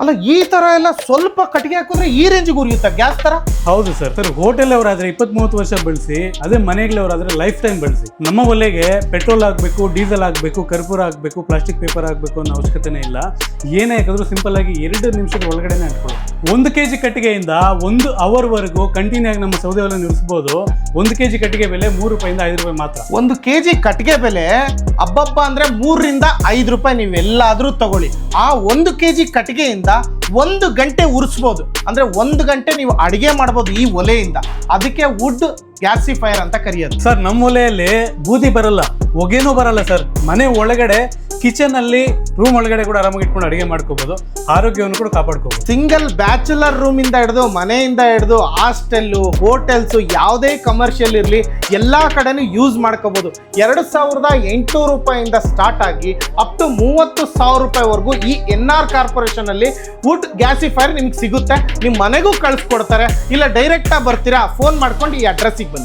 ಅಲ್ಲ ಈ ತರ ಎಲ್ಲ ಸ್ವಲ್ಪ ಕಟ್ಟಿಗೆ ಹಾಕಿದ್ರೆ ಈ ರೇಂಜಿಗೆ ಉರಿಯುತ್ತಾ ಗ್ಯಾಸ್ ತರ? ಹೌದು ಸರ್ ಹೋಟೆಲ್ ಅವರಾದ್ರೆ 20-30 ವರ್ಷ ಬಳಸಿ, ಅದೇ ಮನೆಗಳವರಾದ್ರೆ ಲೈಫ್ ಟೈಮ್ ಬಳಸಿ. ನಮ್ಮ ಒಲೆಗೆ ಪೆಟ್ರೋಲ್ ಆಗಬೇಕು, ಡೀಸೆಲ್ ಆಗಬೇಕು, ಕರ್ಪೂರ ಆಗಬೇಕು, ಪ್ಲಾಸ್ಟಿಕ್ ಪೇಪರ್ ಆಗಬೇಕು ಅನ್ನೋ ಅವಶ್ಯಕತೆನೇ ಇಲ್ಲ. ಏನೇ ಹಾಕಿದ್ರು ಸಿಂಪಲ್ ಆಗಿ 2 ನಿಮಿಷದ ಒಳಗಡೆನೆ ಹಾಕೊಳ್ಳಿ. 1 kg ಕಟ್ಟಿಗೆಯಿಂದ 1 hour ವರೆಗೂ ಕಂಟಿನ್ಯೂ ಆಗಿ ನಮ್ಮ ಸೌದೆ ಒಲೆ ನಿಲ್ಲಿಸಬಹುದು. 1 kg ಕಟ್ಟಿಗೆ ಬೆಲೆ 3 ರೂಪಾಯಿಂದ 5 ರೂಪಾಯಿ ಮಾತ್ರ. 1 kg ಕಟ್ಟಿಗೆ ಬೆಲೆ ಹಬ್ಬಬ್ಬ ಅಂದ್ರೆ 3 ರಿಂದ 5 ರೂಪಾಯಿ ನೀವೆಲ್ಲಾದ್ರೂ ತಗೊಳ್ಳಿ. ಆ 1 kg ಕಟ್ಟಿಗೆಯಿಂದ 1 ಗಂಟೆ ಉರಿಸ್ಬೋದು. ಅಂದ್ರೆ 1 ಗಂಟೆ ನೀವು ಅಡಿಗೆ ಮಾಡ್ಬೋದು ಈ ಒಲೆಯಿಂದ. ಅದಕ್ಕೆ ವುಡ್ ಗ್ಯಾಸಿಫೈರ್ ಅಂತ ಕರೆಯೋದು. ಸರ್ ನಮ್ಮ ಒಲೆಯಲ್ಲಿ ಬೂದಿ ಬರಲ್ಲ, ಹೊಗೆನೂ ಬರಲ್ಲ ಸರ್. ಮನೆ ಒಳಗಡೆ ಕಿಚನ್ ಅಲ್ಲಿ ರೂಮ್ ಒಳಗಡೆ ಕೂಡ ಆರಾಮಾಗಿ ಇಟ್ಕೊಂಡು ಅಡಿಗೆ ಮಾಡ್ಕೋಬಹುದು, ಆರೋಗ್ಯವನ್ನು ಕೂಡ ಕಾಪಾಡ್ಕೋಬಹುದು. ಸಿಂಗಲ್ ಬ್ಯಾಚುಲರ್ ರೂಮ್ ಇಂದ ಹಿಡಿದು ಮನೆಯಿಂದ ಹಿಡಿದು ಹಾಸ್ಟೆಲ್ಲು, ಹೋಟೆಲ್ಸ್, ಯಾವುದೇ ಕಮರ್ಷಿಯಲ್ ಇರಲಿ ಎಲ್ಲಾ ಕಡೆನೂ ಯೂಸ್ ಮಾಡ್ಕೋಬಹುದು. 2800 ರೂಪಾಯಿಂದ ಸ್ಟಾರ್ಟ್ ಆಗಿ ಅಪ್ ಟು 30,000 ರೂಪಾಯಿವರೆಗೂ ಈ NR ಕಾರ್ಪೊರೇಷನ್ ಅಲ್ಲಿ ವುಡ್ ಗ್ಯಾಸಿಫೈರ್ ನಿಮ್ಗೆ ಸಿಗುತ್ತೆ. ನಿಮ್ಮ ಮನೆಗೂ ಕಳಿಸ್ಕೊಡ್ತಾರೆ. ಇಲ್ಲ ಡೈರೆಕ್ಟ್ ಆಗಿ ಬರ್ತೀರಾ, ಫೋನ್ ಮಾಡ್ಕೊಂಡು ಈ ಅಡ್ರೆಸ್ಸಿಗೆ ಬನ್ನಿ.